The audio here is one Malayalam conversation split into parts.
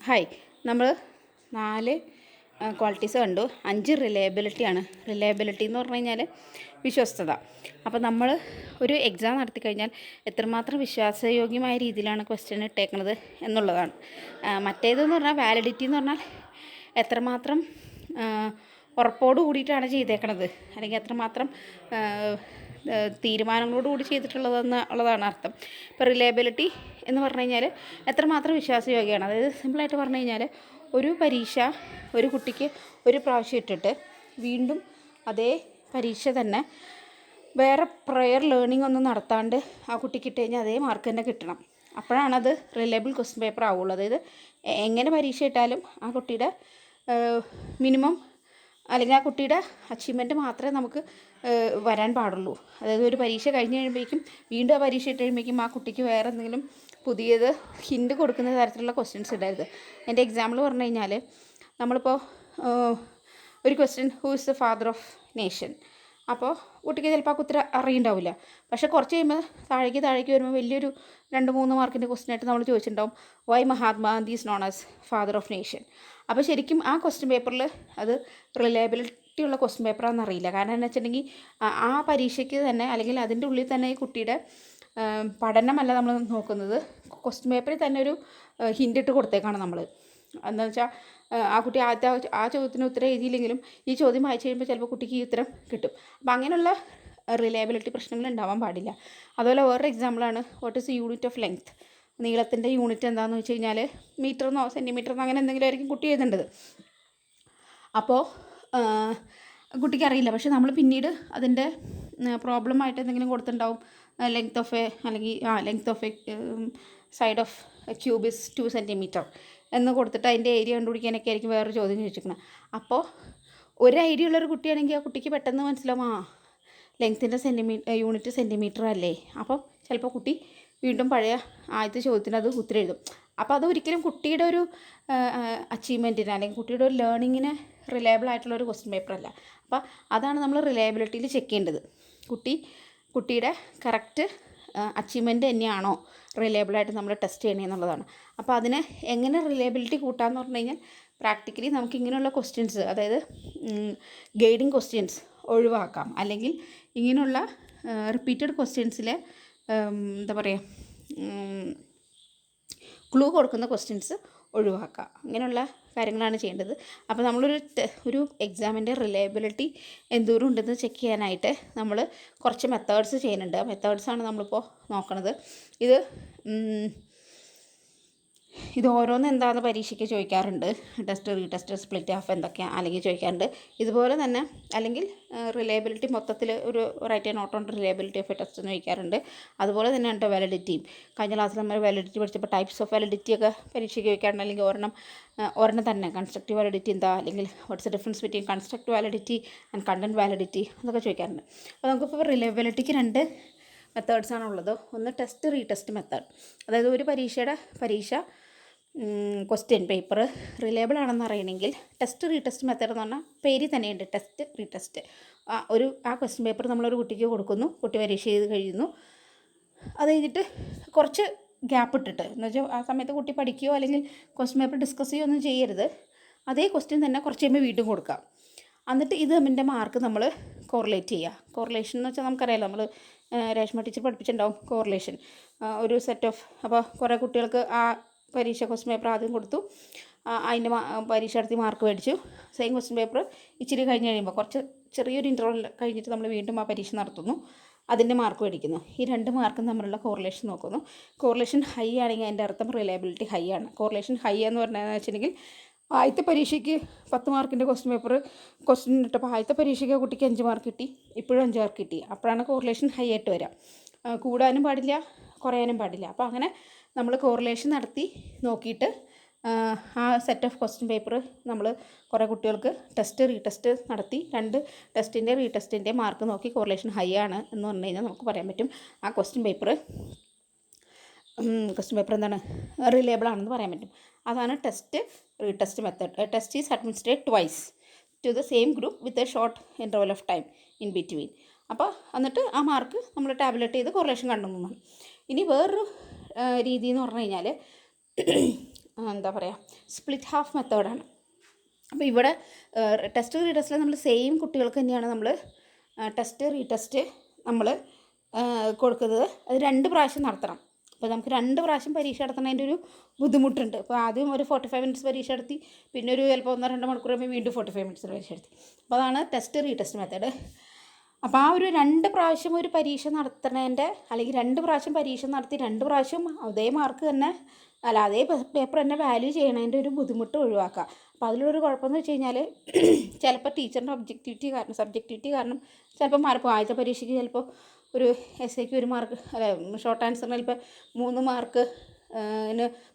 ഹായ്, നമ്മൾ 4 ക്വാളിറ്റീസ് കണ്ടു. 5 റിലയബിലിറ്റിയാണ്. റിലയബിലിറ്റി എന്ന് പറഞ്ഞു കഴിഞ്ഞാൽ വിശ്വസ്തത. അപ്പോൾ നമ്മൾ ഒരു എക്സാം നടത്തി കഴിഞ്ഞാൽ എത്രമാത്രം വിശ്വാസയോഗ്യമായ രീതിയിലാണ് ക്വസ്റ്റ്യൻ ഇട്ടേക്കുന്നത് എന്നുള്ളതാണ്. മറ്റേതെന്ന് പറഞ്ഞാൽ വാലിഡിറ്റി എന്ന് പറഞ്ഞാൽ എത്രമാത്രം ഉറപ്പോട് കൂടിയിട്ടാണ് ചെയ്തേക്കണത്, അല്ലെങ്കിൽ എത്രമാത്രം തീരുമാനങ്ങളോട് കൂടി ചെയ്തിട്ടുള്ളതാണ് അർത്ഥം. ഇപ്പോൾ റിലയബിലിറ്റി എന്ന് പറഞ്ഞു കഴിഞ്ഞാൽ എത്രമാത്രം വിശ്വാസയോഗ്യമാണ്. അതായത് സിമ്പിളായിട്ട് പറഞ്ഞു കഴിഞ്ഞാൽ ഒരു പരീക്ഷ ഒരു കുട്ടിക്ക് ഒരു പ്രാവശ്യം ഇട്ടിട്ട് വീണ്ടും അതേ പരീക്ഷ തന്നെ വേറെ പ്രയർ ലേണിംഗ് ഒന്നും നടത്താണ്ട് ആ കുട്ടിക്ക് ഇട്ട് കഴിഞ്ഞാൽ അതേ മാർക്ക് തന്നെ കിട്ടണം. അപ്പോഴാണത് റിലയബിൾ ക്വസ്റ്റ്യൻ പേപ്പർ ആവുള്ളൂ. അതായത് എങ്ങനെ പരീക്ഷ ഇട്ടാലും ആ കുട്ടിയുടെ മിനിമം അല്ലെങ്കിൽ ആ കുട്ടിയുടെ അച്ചീവ്മെൻറ്റ് മാത്രമേ നമുക്ക് വരാൻ പാടുള്ളൂ. അതായത് ഒരു പരീക്ഷ കഴിഞ്ഞ് കഴിയുമ്പോഴേക്കും വീണ്ടും ആ പരീക്ഷ ഇട്ട് കഴിയുമ്പോഴേക്കും ആ കുട്ടിക്ക് വേറെ എന്തെങ്കിലും പുതിയത് ഹിൻഡ് കൊടുക്കുന്ന തരത്തിലുള്ള ക്വസ്റ്റ്യൻസ് ഇടരുത്. എൻ്റെ എക്സാമ്പിൾ പറഞ്ഞു കഴിഞ്ഞാൽ നമ്മളിപ്പോൾ ഒരു question, who is the father of nation. അപ്പോൾ കുട്ടിക്ക് ചിലപ്പോൾ ആ ഉത്തരം അറിയുണ്ടാവില്ല. പക്ഷേ കുറച്ച് കഴിയുമ്പോൾ താഴേക്ക് വരുമ്പോൾ വലിയൊരു 2-3 മാർക്കിൻ്റെ ക്വസ്റ്റ്യനായിട്ട് നമ്മൾ ചോദിച്ചിട്ടുണ്ടാവും, Y Mahatma Gandhi is known as father of nation. അപ്പോൾ ശരിക്കും ആ ക്വസ്റ്റ്യൻ പേപ്പറിൽ അത് റിലയബിലിറ്റി ഉള്ള ക്വസ്റ്റ്യൻ പേപ്പറാണെന്ന് അറിയില്ല. കാരണം എന്ന് വെച്ചിട്ടുണ്ടെങ്കിൽ ആ പരീക്ഷയ്ക്ക് തന്നെ അല്ലെങ്കിൽ അതിൻ്റെ ഉള്ളിൽ തന്നെ ഈ കുട്ടിയുടെ പഠനമല്ല നമ്മൾ നോക്കുന്നത്, ക്വസ്റ്റ്യൻ പേപ്പറിൽ തന്നെ ഒരു ഹിൻ്റ് ഇട്ട് കൊടുത്തേക്കാണ് നമ്മൾ. എന്താണെന്ന് വെച്ചാൽ ആ കുട്ടി ആ ചോദ്യത്തിന് ഉത്തരം എഴുതിയില്ലെങ്കിലും ഈ ചോദ്യം വായിച്ചു കഴിയുമ്പോൾ ചിലപ്പോൾ കുട്ടിക്ക് ഈ ഉത്തരം കിട്ടും. അപ്പോൾ അങ്ങനെയുള്ള റിലയബിലിറ്റി പ്രശ്നങ്ങൾ ഉണ്ടാവാൻ പാടില്ല. അതുപോലെ വേറൊരു എക്സാമ്പിളാണ് what is unit of length. നീളത്തിൻ്റെ യൂണിറ്റ് എന്താണെന്ന് വെച്ച് കഴിഞ്ഞാൽ മീറ്ററെന്നോ സെൻറ്റിമീറ്ററെന്നോ അങ്ങനെ എന്തെങ്കിലും ആയിരിക്കും കുട്ടി എഴുതേണ്ടത്. അപ്പോൾ കുട്ടിക്ക് അറിയില്ല. പക്ഷെ നമ്മൾ പിന്നീട് അതിൻ്റെ പ്രോബ്ലമായിട്ട് എന്തെങ്കിലും കൊടുത്തിട്ടുണ്ടാവും, ലെങ്ത് ഓഫ് എ അല്ലെങ്കിൽ length of A side of cube is 2 centimetre എന്ന് കൊടുത്തിട്ട് അതിൻ്റെ ഏരിയ കണ്ടുപിടിക്കാനൊക്കെ ആയിരിക്കും വേറൊരു ചോദ്യം ചോദിച്ചിരിക്കുന്നത്. അപ്പോൾ ഒരു ഐഡിയ ഉള്ളൊരു കുട്ടിയാണെങ്കിൽ ആ കുട്ടിക്ക് പെട്ടെന്ന് മനസ്സിലാവും, ലെങ്ത്തിൻ്റെ യൂണിറ്റ് സെൻറ്റിമീറ്റർ അല്ലേ. അപ്പോൾ ചിലപ്പോൾ കുട്ടി വീണ്ടും പഴയ ആദ്യത്തെ ചോദ്യത്തിന് അത് ഉത്തരം എഴുതും. അപ്പോൾ അതൊരിക്കലും കുട്ടിയുടെ ഒരു അച്ചീവ്മെൻറ്റിന് അല്ലെങ്കിൽ കുട്ടിയുടെ ഒരു ലേണിങ്ങിന് റിലയബിൾ ആയിട്ടുള്ളൊരു ക്വസ്റ്റ്യൻ പേപ്പറല്ല. അപ്പോൾ അതാണ് നമ്മൾ റിലയബിലിറ്റിയിൽ ചെക്ക് ചെയ്യേണ്ടത്. കുട്ടിയുടെ കറക്റ്റ് അച്ചീവ്മെൻറ്റ് തന്നെയാണോ റിലയബിളായിട്ട് നമ്മൾ ടെസ്റ്റ് ചെയ്യണേ എന്നുള്ളതാണ്. അപ്പോൾ അതിന് എങ്ങനെ റിലയബിലിറ്റി കൂട്ടാമെന്ന് പറഞ്ഞു കഴിഞ്ഞാൽ പ്രാക്ടിക്കലി നമുക്ക് ഇങ്ങനെയുള്ള ക്വസ്റ്റ്യൻസ്, അതായത് ഗൈഡിങ് ക്വസ്റ്റ്യൻസ് ഒഴിവാക്കാം. അല്ലെങ്കിൽ ഇങ്ങനെയുള്ള റിപ്പീറ്റഡ് ക്വസ്റ്റ്യൻസിൽ എന്താ പറയുക, ക്ലൂ കൊടുക്കുന്ന ക്വസ്റ്റ്യൻസ് ഒഴിവാക്കുക. അങ്ങനെയുള്ള കാര്യങ്ങളാണ് ചെയ്യേണ്ടത്. അപ്പോൾ ഒരു എക്സാമിൻ്റെ റിലയബിലിറ്റി എന്തോരം ഉണ്ടെന്ന് ചെക്ക് ചെയ്യാനായിട്ട് നമ്മൾ കുറച്ച് മെത്തേഡ്സ് ചെയ്യുന്നുണ്ട്. ആ മെത്തേഡ്സാണ് നമ്മളിപ്പോൾ നോക്കണത്. ഇത് ഓരോന്ന് എന്താണെന്ന് പരീക്ഷയ്ക്ക് ചോദിക്കാറുണ്ട്. ടെസ്റ്റ്, റീടെസ്റ്റ്, സ്പ്ലിറ്റ് ഹാഫ് എന്തൊക്കെയാണ് അല്ലെങ്കിൽ ചോദിക്കാറുണ്ട്. ഇതുപോലെ തന്നെ അല്ലെങ്കിൽ റിലയബിലിറ്റി മൊത്തത്തിൽ ഒരു write a note on reliability of a test എന്ന് ചോദിക്കാറുണ്ട്. അതുപോലെ തന്നെ ഉണ്ട് വാലിഡിറ്റിയും. കഴിഞ്ഞ ക്ലാസ്സിൽ നമ്മൾ വാലിഡിറ്റി പഠിച്ചപ്പോൾ ടൈപ്സ് ഓഫ് വാലിഡിറ്റി ഒക്കെ പരീക്ഷയ്ക്ക് ചോദിക്കാറുണ്ട്. അല്ലെങ്കിൽ ഒരെണ്ണം തന്നെ കൺസ്ട്രക്റ്റീവ് വാലിഡിറ്റി എന്താ, അല്ലെങ്കിൽ what's the difference between constructive validity and content validity എന്നൊക്കെ ചോദിക്കാറുണ്ട്. അപ്പോൾ നമുക്കിപ്പോൾ റിലയബിലിറ്റിക്ക് 2 മെത്തേഡ്സാണുള്ളത്. ഒന്ന് ടെസ്റ്റ്, റീടെസ്റ്റ് മെത്തേഡ്. അതായത് ഒരു പരീക്ഷ ക്വസ്റ്റ്യൻ പേപ്പർ റിലയബിൾ ആണെന്ന് അറിയണമെങ്കിൽ ടെസ്റ്റ്, റീടെസ്റ്റ് മെത്തേഡ് എന്ന് പറഞ്ഞാൽ പേരിൽ തന്നെയുണ്ട്, ടെസ്റ്റ്, റീടെസ്റ്റ്. ആ ക്വസ്റ്റ്യൻ പേപ്പർ നമ്മളൊരു കുട്ടിക്ക് കൊടുക്കുന്നു, കുട്ടി പരീക്ഷ ചെയ്ത് കഴിയുന്നു. അത് കഴിഞ്ഞിട്ട് കുറച്ച് ഗ്യാപ്പ് ഇട്ടിട്ട്, എന്ന് വെച്ചാൽ ആ സമയത്ത് കുട്ടി പഠിക്കുകയോ അല്ലെങ്കിൽ ക്വസ്റ്റ്യൻ പേപ്പർ ഡിസ്കസ് ചെയ്യുകയോ ഒന്നും ചെയ്യരുത്. അതേ ക്വസ്റ്റ്യൻ തന്നെ കുറച്ച് കഴിയുമ്പോൾ വീണ്ടും കൊടുക്കാം. എന്നിട്ട് ഇത് തമ്മിൻ്റെ മാർക്ക് നമ്മൾ കോറിലേറ്റ് ചെയ്യുക. കോറിലേഷൻ എന്ന് വെച്ചാൽ നമുക്കറിയാമല്ലോ, നമ്മൾ രേഷ്മ ടീച്ചർ പഠിപ്പിച്ചിട്ടുണ്ടാവും കോറിലേഷൻ. ഒരു സെറ്റ് ഓഫ്, അപ്പോൾ കുറേ കുട്ടികൾക്ക് ആ പരീക്ഷ ക്വസ്റ്റ്യൻ പേപ്പർ ആദ്യം കൊടുത്തു, അതിൻ്റെ പരീക്ഷ നടത്തി മാർക്ക് മേടിച്ചു. സെയിം ക്വസ്റ്റ്യൻ പേപ്പർ ഇച്ചിരി കഴിഞ്ഞ് കഴിയുമ്പോൾ കുറച്ച് ചെറിയൊരു ഇൻ്റർവൽ കഴിഞ്ഞിട്ട് നമ്മൾ വീണ്ടും ആ പരീക്ഷ നടത്തുന്നു, അതിൻ്റെ മാർക്ക് മേടിക്കുന്നു. ഈ 2 മാർക്കും തമ്മിലുള്ള കോറിലേഷൻ നോക്കുന്നു. കോറിലേഷൻ ഹൈ ആണെങ്കിൽ അതിൻ്റെ അർത്ഥം റിലയബിലിറ്റി ഹൈ ആണ്. കോറിലേഷൻ ഹൈ എന്ന് പറഞ്ഞതെന്ന് വെച്ചിട്ടുണ്ടെങ്കിൽ ആദ്യത്തെ പരീക്ഷയ്ക്ക് 10 മാർക്കിൻ്റെ ക്വസ്റ്റ്യൻ ഇട്ടപ്പോൾ ആദ്യത്തെ പരീക്ഷയ്ക്ക് കുട്ടിക്ക് 5 മാർക്ക് കിട്ടി, ഇപ്പോഴും 5 മാർക്ക് കിട്ടി. അപ്പോഴാണ് കോറിലേഷൻ ഹൈ ആയിട്ട് വരിക. കൂടാനും പാടില്ല, കുറയാനും പാടില്ല. അപ്പോൾ അങ്ങനെ നമ്മൾ കോറിലേഷൻ നടത്തി നോക്കിയിട്ട് ആ സെറ്റ് ഓഫ് ക്വസ്റ്റ്യൻ പേപ്പർ നമ്മൾ കുറേ കുട്ടികൾക്ക് ടെസ്റ്റ്, റീടെസ്റ്റ് നടത്തി 2 ടെസ്റ്റിൻ്റെ റീടെസ്റ്റിൻ്റെ മാർക്ക് നോക്കി കോറിലേഷൻ ഹൈ ആണ് എന്ന് പറഞ്ഞു കഴിഞ്ഞാൽ നമുക്ക് പറയാൻ പറ്റും ആ ക്വസ്റ്റ്യൻ പേപ്പർ എന്താണ്, റിലയബിൾ ആണെന്ന് പറയാൻ പറ്റും. അതാണ് test, retest method. Test is administrate twice to the same group with a short interval of time in between. അപ്പോൾ എന്നിട്ട് ആ മാർക്ക് നമ്മൾ ടാബുലേറ്റ് ചെയ്ത് കോറിലേഷൻ കണ്ടെത്തുന്നതാണ്. ഇനി വേറൊരു രീതി എന്ന് പറഞ്ഞു കഴിഞ്ഞാൽ എന്താ പറയുക, സ്പ്ലിറ്റ് ഹാഫ് മെത്തേഡാണ്. അപ്പോൾ ഇവിടെ ടെസ്റ്റ് റീടെസ്റ്റിൽ നമ്മൾ സെയിം കുട്ടികൾക്ക് തന്നെയാണ് നമ്മൾ ടെസ്റ്റ് റീടെസ്റ്റ് നമ്മൾ കൊടുക്കുന്നത്. അത് 2 പ്രാവശ്യം നടത്തണം. അപ്പോൾ നമുക്ക് 2 പ്രാവശ്യം പരീക്ഷ നടത്തുന്നതിൻ്റെ ഒരു ബുദ്ധിമുട്ടുണ്ട്. അപ്പോൾ ആദ്യം ഒരു 45 മിനിറ്റ്സ് പരീക്ഷ നടത്തി, പിന്നെ ഒരു ചിലപ്പോൾ 1-2 മണിക്കൂർ കഴിയുമ്പോൾ വീണ്ടും 45 മിനിറ്റ്സ് പരീക്ഷ നടത്തി. അപ്പോൾ അതാണ് ടെസ്റ്റ് റീടെസ്റ്റ് മെത്തേഡ്. അപ്പോൾ ആ ഒരു 2 പ്രാവശ്യം ഒരു പരീക്ഷ നടത്തുന്നതിൻ്റെ, അല്ലെങ്കിൽ 2 പ്രാവശ്യം പരീക്ഷ നടത്തി 2 പ്രാവശ്യം അതേ മാർക്ക് തന്നെ, അല്ല അതേ പേപ്പർ തന്നെ വാല്യൂ ചെയ്യണതിൻ്റെ ഒരു ബുദ്ധിമുട്ട് ഒഴിവാക്കുക. അപ്പോൾ അതിലൊരു കുഴപ്പമെന്ന് വെച്ച് കഴിഞ്ഞാൽ ചിലപ്പോൾ ടീച്ചറിൻ്റെ സബ്ജക്റ്റിവിറ്റി കാരണം ചിലപ്പോൾ മാർക്ക് ആദ്യത്തെ പരീക്ഷയ്ക്ക് ചിലപ്പോൾ ഒരു എസ്സേക്ക് 1 മാർക്ക്, അല്ല ഷോർട്ട് ആൻസറിന് ചിലപ്പോൾ 3 മാർക്ക്,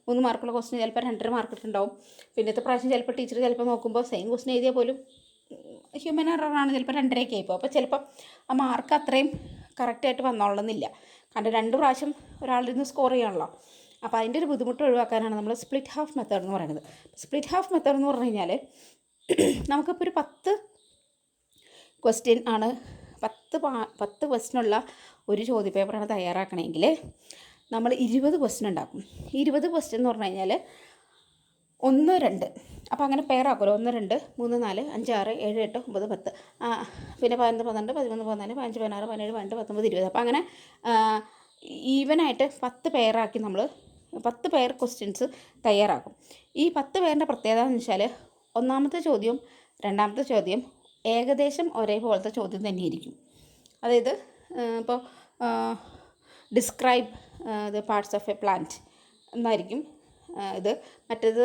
3 മാർക്കുള്ള ക്വസ്റ്റിന് ചിലപ്പോൾ 2.5 മാർക്ക് ഇട്ടുണ്ടാവും. പിന്നത്തെ പ്രാവശ്യം ചിലപ്പോൾ ടീച്ചർ ചിലപ്പോൾ നോക്കുമ്പോൾ സെയിം ക്വസ്റ്റിൻ എഴുതിയാൽ പോലും ഹ്യൂമൻ എററാണ്, ചിലപ്പോൾ 2.5 ആയിപ്പോൾ. അപ്പോൾ ചിലപ്പോൾ ആ മാർക്ക് അത്രയും കറക്റ്റായിട്ട് വന്നോളണമെന്നില്ല. കാരണം 2 പ്രാവശ്യം ഒരാളിൽ നിന്ന് സ്കോർ ചെയ്യണമല്ലോ. അപ്പോൾ അതിൻ്റെ ഒരു ബുദ്ധിമുട്ട് ഒഴിവാക്കാനാണ് നമ്മൾ സ്പ്ലിറ്റ് ഹാഫ് മെത്തേഡ് എന്ന് പറയുന്നത്. സ്പ്ലിറ്റ് ഹാഫ് മെത്തേഡ് എന്ന് പറഞ്ഞു കഴിഞ്ഞാൽ നമുക്കിപ്പോൾ ഒരു 10 ക്വസ്റ്റ്യൻ ആണ്, 10 ക്വസ്റ്റ്യനുള്ള ഒരു ചോദ്യപേപ്പറാണ് തയ്യാറാക്കണമെങ്കിൽ നമ്മൾ 20 ക്വസ്റ്റ്യൻ ഉണ്ടാക്കും. 20 ക്വസ്റ്റ്യൻ എന്ന് പറഞ്ഞു കഴിഞ്ഞാൽ 1, 2, അപ്പോൾ അങ്ങനെ പെയറാക്കുമല്ലോ. 1, 2, 3, 4, 5, 6, 7, 8, 9, 10, പിന്നെ 11, 12, 13, 14, 15, 16, 17, 18, 19, 20. അപ്പോൾ അങ്ങനെ ഈവനായിട്ട് 10 പെയറാക്കി നമ്മൾ 10 പെയർ ക്വസ്റ്റ്യൻസ് തയ്യാറാക്കും. ഈ 10 പേരുടെ പ്രത്യേകത എന്ന് വെച്ചാൽ ഒന്നാമത്തെ ചോദ്യം 2ാമത്തെ ചോദ്യം ഏകദേശം ഒരേപോലത്തെ ചോദ്യം തന്നെയായിരിക്കും. അതായത് ഇപ്പോൾ describe the parts of A plant എന്നായിരിക്കും ഇത്. മറ്റേത്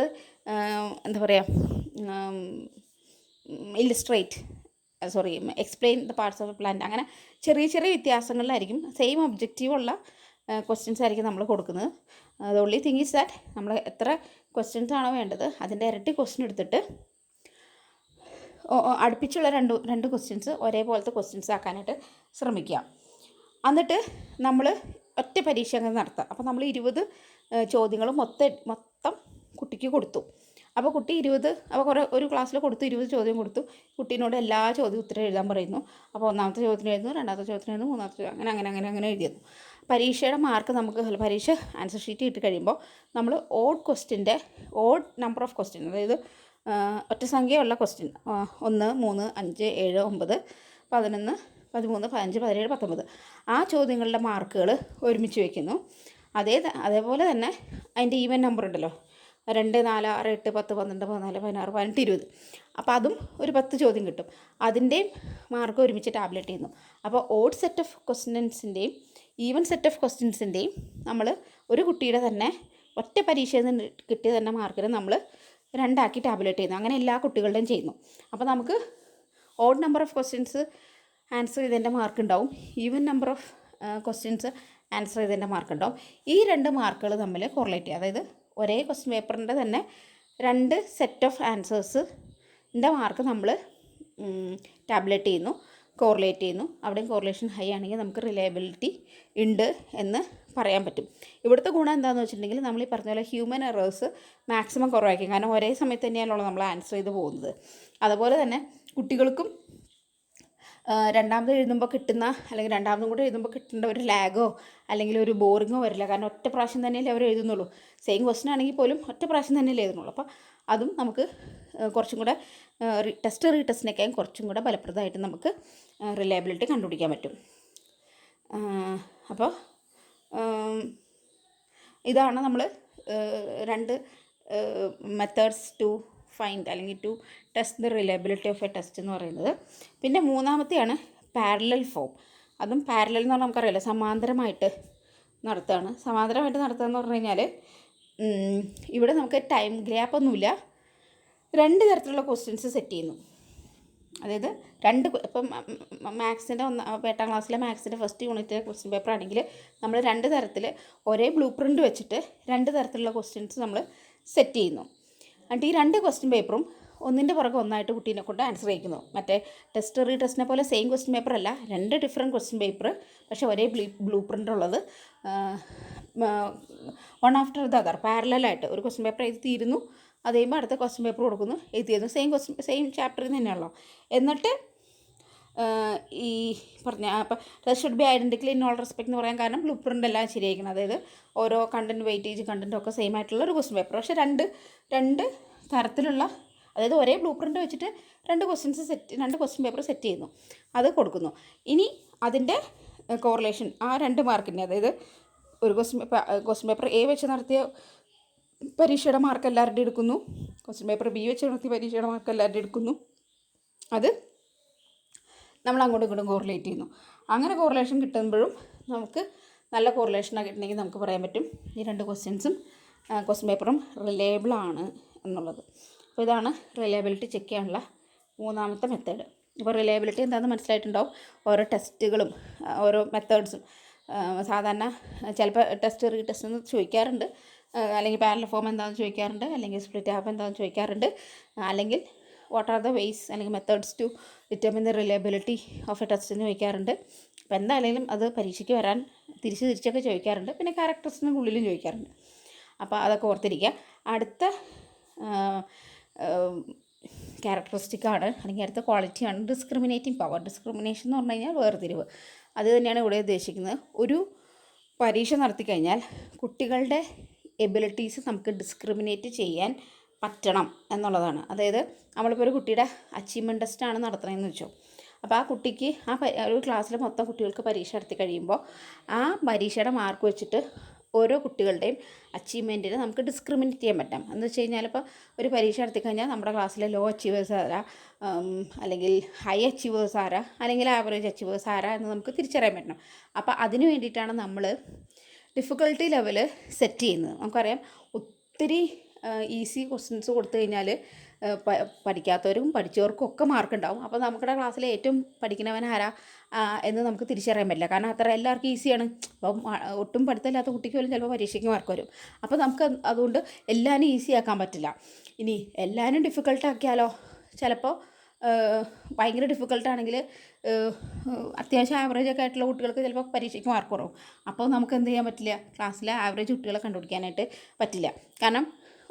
എന്താ പറയുക, explain the parts of A plant. അങ്ങനെ ചെറിയ ചെറിയ വ്യത്യാസങ്ങളിലായിരിക്കും. സെയിം ഒബ്ജക്റ്റീവുള്ള ക്വസ്റ്റ്യൻസ് ആയിരിക്കും നമ്മൾ കൊടുക്കുന്നത്. The only thing is that നമ്മൾ എത്ര ക്വസ്റ്റ്യൻസ് ആണോ വേണ്ടത് അതിൻ്റെ ഇരട്ടി ക്വസ്റ്റ്യൻ എടുത്തിട്ട് അടുപ്പിച്ചുള്ള രണ്ട് ക്വസ്റ്റ്യൻസ് ഒരേപോലത്തെ ക്വസ്റ്റ്യൻസ് ആക്കാനായിട്ട് ശ്രമിക്കുക. എന്നിട്ട് നമ്മൾ ഒറ്റ പരീക്ഷ അങ്ങനെ നടത്തുക. അപ്പോൾ നമ്മൾ 20 ചോദ്യങ്ങൾ മൊത്തം കുട്ടിക്ക് കൊടുത്തു. അപ്പോൾ കുട്ടി 20, അപ്പോൾ ഒരു ക്ലാസ്സിൽ കൊടുത്തു 20 ചോദ്യം കൊടുത്തു. കുട്ടീനോട് എല്ലാ ചോദ്യം ഉത്തരം എഴുതാൻ പറയുന്നു. അപ്പോൾ 1ാമത്തെ ചോദ്യത്തിന് എഴുതുന്നു, 2ാമത്തെ ചോദ്യത്തിന് എഴുതുന്നു, 3ാമത്തെ അങ്ങനെ എഴുതിയിരുന്നു. പരീക്ഷയുടെ മാർക്ക് നമുക്ക് പരീക്ഷ ആൻസർ ഷീറ്റ് ഇട്ട് കഴിയുമ്പോൾ നമ്മൾ ഓഡ് നമ്പർ ഓഫ് ക്വസ്റ്റ്യൻ, അതായത് ഒറ്റ സംഖ്യയുള്ള ക്വസ്റ്റ്യൻ 1, 3, 5, 7, 9, 11, 13, 15, 17, 19 ആ ചോദ്യങ്ങളുടെ മാർക്കുകൾ ഒരുമിച്ച് വയ്ക്കുന്നു. അതേപോലെ തന്നെ അതിൻ്റെ ഈവൻ നമ്പർ ഉണ്ടല്ലോ, 2, 4, 6, 8, 10, 12, 14, 16, 18, 20. അപ്പോൾ അതും ഒരു 10 ചോദ്യം കിട്ടും. അതിൻ്റെയും മാർക്ക് ഒരുമിച്ച് ടാബ്ലറ്റ് ചെയ്യുന്നു. അപ്പോൾ ഓഡ് സെറ്റ് ഓഫ് ക്വസ്റ്റ്യൻസിൻ്റെയും ഈവൻ സെറ്റ് ഓഫ് ക്വസ്റ്റ്യൻസിൻ്റെയും നമ്മൾ ഒരു കുട്ടിയുടെ തന്നെ ഒറ്റ പരീക്ഷയിൽ നിന്ന് കിട്ടിയ തന്നെ മാർക്കിന് നമ്മൾ 2 ആക്കി ടാബ്ലറ്റ് ചെയ്യുന്നു. അങ്ങനെ എല്ലാ കുട്ടികളുടെയും ചെയ്യുന്നു. അപ്പോൾ നമുക്ക് odd number of questions answer ചെയ്തതിൻ്റെ മാർക്ക് ഉണ്ടാവും, even number of questions answer ചെയ്തതിൻ്റെ മാർക്ക് ഉണ്ടാവും. ഈ 2 മാർക്കുകൾ തമ്മിൽ കോറിലേറ്റ് ചെയ്യുക. അതായത് ഒരേ ക്വസ്റ്റ്യൻ പേപ്പറിൻ്റെ തന്നെ 2 സെറ്റ് ഓഫ് ആൻസേഴ്സിൻ്റെ മാർക്ക് നമ്മൾ ടാബ്ലറ്റ് ചെയ്യുന്നു, കോറിലേറ്റ് ചെയ്യുന്നു. അവിടെയും കോറിലേഷൻ ഹൈ ആണെങ്കിൽ നമുക്ക് റിലയബിലിറ്റി ഉണ്ട് എന്ന് പറയാൻ പറ്റും. ഇവിടുത്തെ ഗുണം എന്താണെന്ന് വെച്ചിട്ടുണ്ടെങ്കിൽ നമ്മൾ ഈ പറഞ്ഞ പോലെ ഹ്യൂമൻ എറേഴ്സ് മാക്സിമം കുറവായിരിക്കും. കാരണം ഒരേ സമയത്ത് തന്നെയാണല്ലോ നമ്മൾ ആൻസർ ചെയ്ത് പോകുന്നത്. അതുപോലെ തന്നെ കുട്ടികൾക്കും 2ാമത് എഴുതുമ്പോൾ കിട്ടുന്ന, അല്ലെങ്കിൽ 2ാമതും കൂടെ എഴുതുമ്പോൾ കിട്ടേണ്ട ഒരു ലാഗോ അല്ലെങ്കിൽ ഒരു ബോറിങ്ങോ വരില്ല. കാരണം ഒറ്റ പ്രാവശ്യം തന്നെയല്ലേ അവർ എഴുതുന്നുള്ളൂ. സെയിം ക്വസ്റ്റ്യൻ ആണെങ്കിൽ പോലും ഒറ്റ പ്രാവശ്യം തന്നെയല്ലേ എഴുതുന്നുള്ളൂ. അപ്പോൾ അതും നമുക്ക് കുറച്ചും കൂടെ ടെസ്റ്റ് റീടെസ്റ്റിനൊക്കെയും കുറച്ചും കൂടെ ഫലപ്രദമായിട്ട് നമുക്ക് റിലയബിലിറ്റി കണ്ടുപിടിക്കാൻ പറ്റും. അപ്പോൾ ഇതാണ് നമ്മൾ 2 മെത്തേഡ്സ് ടു ഫൈൻഡ് അല്ലെങ്കിൽ to test the reliability of a test എന്ന് പറയുന്നത്. പിന്നെ 3ാമത്തെയാണ് പാരലൽ ഫോം. അതും പാരലൽ എന്ന് പറഞ്ഞാൽ നമുക്കറിയാലോ, സമാന്തരമായിട്ട് നടത്തുക എന്ന് പറഞ്ഞു കഴിഞ്ഞാൽ ഇവിടെ നമുക്ക് ടൈം ഗ്യാപ്പൊന്നുമില്ല. 2 തരത്തിലുള്ള ക്വസ്റ്റ്യൻസ് സെറ്റ് ചെയ്യുന്നു. അതായത് ഇപ്പം മാത്സിൻ്റെ 8ാം ക്ലാസ്സിലെ മാത്സിൻ്റെ ഫസ്റ്റ് യൂണിറ്റിലെ ക്വസ്റ്റ്യൻ പേപ്പർ ആണെങ്കിൽ നമ്മൾ 2 തരത്തിൽ ഒരേ ബ്ലൂ പ്രിൻ്റ് വെച്ചിട്ട് 2 തരത്തിലുള്ള ക്വസ്റ്റ്യൻസ് നമ്മൾ സെറ്റ് ചെയ്യുന്നു. എന്നിട്ട് ഈ 2 ക്വസ്റ്റ്യൻ പേപ്പറും ഒന്നിൻ്റെ പുറകെ ഒന്നായിട്ട് കുട്ടീനെ കൊണ്ട് ആൻസർ ചെയ്യിക്കുന്നു. മറ്റേ ടെസ്റ്റ് റീടെസ്റ്റിനെ പോലെ സെയിം ക്വസ്റ്റ്യൻ പേപ്പർ അല്ല, 2 ഡിഫറെൻറ്റ് ക്വസ്റ്റ്യൻ പേപ്പർ, പക്ഷേ ഒരേ ബ്ലൂ പ്രിൻ്റ് ഉള്ളത്, വൺ ആഫ്റ്റർ ദ അതർ പാരലായിട്ട് ഒരു ക്വസ്റ്റ്യൻ പേപ്പർ എഴുതി തീരുന്നു, അത് കഴിയുമ്പോൾ അടുത്ത ക്വസ്റ്റ്യൻ പേപ്പർ കൊടുക്കുന്നു, എഴുതിയിരുന്നു. സെയിം ചാപ്റ്ററിൽ തന്നെയാണല്ലോ. എന്നിട്ട് ഈ പറഞ്ഞ അപ്പോൾ should be identically in all respect എന്ന് പറയാൻ കാരണം ബ്ലൂ പ്രിൻ്റ് എല്ലാം ശരിയായിരിക്കണം. അതായത് ഓരോ കണ്ടൻറ്റ് വെയിറ്റേജ് കണ്ടൻറ്റും ഒക്കെ സെയിം ആയിട്ടുള്ള ഒരു ക്വസ്റ്റ്യൻ പേപ്പർ. പക്ഷേ രണ്ട് തരത്തിലുള്ള, അതായത് ഒരേ ബ്ലൂ പ്രിൻ്റ് വെച്ചിട്ട് രണ്ട് ക്വസ്റ്റ്യൻ പേപ്പർ സെറ്റ് ചെയ്യുന്നു, അത് കൊടുക്കുന്നു. ഇനി അതിൻ്റെ കോറിലേഷൻ ആ 2 മാർക്കിൻ്റെ, അതായത് ഒരു ക്വസ്റ്റ്യൻ പേപ്പർ എ വെച്ച് നടത്തിയ പരീക്ഷയുടെ മാർക്ക് എല്ലാവരുടെയും എടുക്കുന്നു, ക്വസ്റ്റ്യൻ പേപ്പർ ബി വെച്ച് നടത്തിയ പരീക്ഷയുടെ മാർക്ക് എല്ലാവരുടെയും എടുക്കുന്നു. അത് നമ്മൾ അങ്ങോട്ടും ഇങ്ങോട്ടും കോറിലേറ്റ് ചെയ്യുന്നു. അങ്ങനെ കോറിലേഷൻ കിട്ടുമ്പോഴും നമുക്ക് നല്ല കോറിലേഷനാണ് കിട്ടണമെങ്കിൽ നമുക്ക് പറയാൻ പറ്റും ഈ 2 ക്വസ്റ്റ്യൻ പേപ്പറും റിലയബിളാണ് എന്നുള്ളത്. അപ്പോൾ ഇതാണ് റിലയബിലിറ്റി ചെക്ക് ചെയ്യാനുള്ള 3ാമത്തെ മെത്തേഡ്. ഇപ്പോൾ റിലയബിലിറ്റി എന്താണെന്ന് മനസ്സിലായിട്ടുണ്ടാവും. ഓരോ ടെസ്റ്റുകളും ഓരോ മെത്തേഡ്സും സാധാരണ ചിലപ്പോൾ റീടെസ്റ്റ് എന്ന് ചോദിക്കാറുണ്ട്, അല്ലെങ്കിൽ പാരലൽ ഫോം എന്താണെന്ന് ചോദിക്കാറുണ്ട്, അല്ലെങ്കിൽ സ്പ്ലിറ്റ് ഹാഫ് എന്താണെന്ന് ചോദിക്കാറുണ്ട്, അല്ലെങ്കിൽ വാട്ട് ആർ ദ വേസ് അല്ലെങ്കിൽ methods to determine the reliability of a test എന്ന് ചോദിക്കാറുണ്ട്. അപ്പോൾ എന്തായാലും അത് പരീക്ഷയ്ക്ക് വരാൻ തിരിച്ചൊക്കെ ചോദിക്കാറുണ്ട്. പിന്നെ ക്യാരക്ടറിസ്റ്റിന് ഉള്ളിലും ചോദിക്കാറുണ്ട്. അപ്പോൾ അതൊക്കെ ഓർത്തിരിക്കുക. അടുത്ത ക്യാരക്ടറിസ്റ്റിക്കാണ് അല്ലെങ്കിൽ അടുത്ത ക്വാളിറ്റിയാണ് ഡിസ്ക്രിമിനേറ്റിംഗ് പവർ. ഡിസ്ക്രിമിനേഷൻ എന്ന് പറഞ്ഞു കഴിഞ്ഞാൽ വേർതിരിവ്. അത് തന്നെയാണ് ഇവിടെ ഉദ്ദേശിക്കുന്നത്. ഒരു പരീക്ഷ നടത്തി കഴിഞ്ഞാൽ കുട്ടികളുടെ എബിലിറ്റീസ് നമുക്ക് ഡിസ്ക്രിമിനേറ്റ് ചെയ്യാൻ പറ്റണം എന്നുള്ളതാണ്. അതായത് നമ്മളിപ്പോൾ ഒരു കുട്ടിയുടെ അച്ചീവ്മെൻറ്റ് ടെസ്റ്റാണ് നടത്തണമെന്ന് വെച്ചോ. അപ്പോൾ ആ കുട്ടിക്ക് ഒരു ക്ലാസ്സിലെ മൊത്തം കുട്ടികൾക്ക് പരീക്ഷ നടത്തി കഴിയുമ്പോൾ ആ പരീക്ഷയുടെ മാർക്ക് വെച്ചിട്ട് ഓരോ കുട്ടികളുടെയും അച്ചീവ്മെൻറ്റിനെ നമുക്ക് ഡിസ്ക്രിമിനേറ്റ് ചെയ്യാൻ പറ്റാം. എന്ന് വെച്ച് കഴിഞ്ഞാൽ ഇപ്പോൾ ഒരു പരീക്ഷ നടത്തി കഴിഞ്ഞാൽ നമ്മുടെ ക്ലാസ്സിലെ ലോ അച്ചീവേഴ്സ് ആരാ, അല്ലെങ്കിൽ ഹൈ അച്ചീവേഴ്സ് ആരാ, അല്ലെങ്കിൽ ആവറേജ് അച്ചീവേഴ്സ് ആരാ എന്ന് നമുക്ക് തിരിച്ചറിയാൻ പറ്റണം. അപ്പോൾ അതിന് വേണ്ടിയിട്ടാണ് നമ്മൾ ഡിഫിക്കൽട്ടി ലെവൽ സെറ്റ് ചെയ്യുന്നത്. നമുക്കറിയാം ഒത്തിരി ഈസി ക്വസ്റ്റ്യൻസ് കൊടുത്തു കഴിഞ്ഞാൽ പഠിക്കാത്തവരും പഠിച്ചവർക്കും ഒക്കെ മാർക്ക് ഉണ്ടാവും. അപ്പോൾ നമ്മുടെ ക്ലാസ്സിൽ ഏറ്റവും പഠിക്കുന്നവൻ ആരാ എന്ന് നമുക്ക് തിരിച്ചറിയാൻ പറ്റില്ല. കാരണം അത്ര എല്ലാവർക്കും ഈസിയാണ്. അപ്പം ഒട്ടും പഠിത്തമില്ലാത്ത കുട്ടിക്ക് പോലും ചിലപ്പോൾ പരീക്ഷയ്ക്ക് മാർക്ക് വരും. അപ്പോൾ നമുക്ക് അതുകൊണ്ട് എല്ലാവരും ഈസി ആക്കാൻ പറ്റില്ല. ഇനി എല്ലാവരും ഡിഫിക്കൽട്ടാക്കിയാലോ, ചിലപ്പോൾ ഭയങ്കര ഡിഫിക്കൽട്ടാണെങ്കിൽ അത്യാവശ്യം ആവറേജൊക്കെ ആയിട്ടുള്ള കുട്ടികൾക്ക് ചിലപ്പോൾ പരീക്ഷയ്ക്ക് മാർക്ക് കുറവും. അപ്പോൾ നമുക്ക് എന്ത് ചെയ്യാൻ പറ്റില്ല, ക്ലാസ്സിലെ ആവറേജ് കുട്ടികളെ കണ്ടുപിടിക്കാനായിട്ട് പറ്റില്ല. കാരണം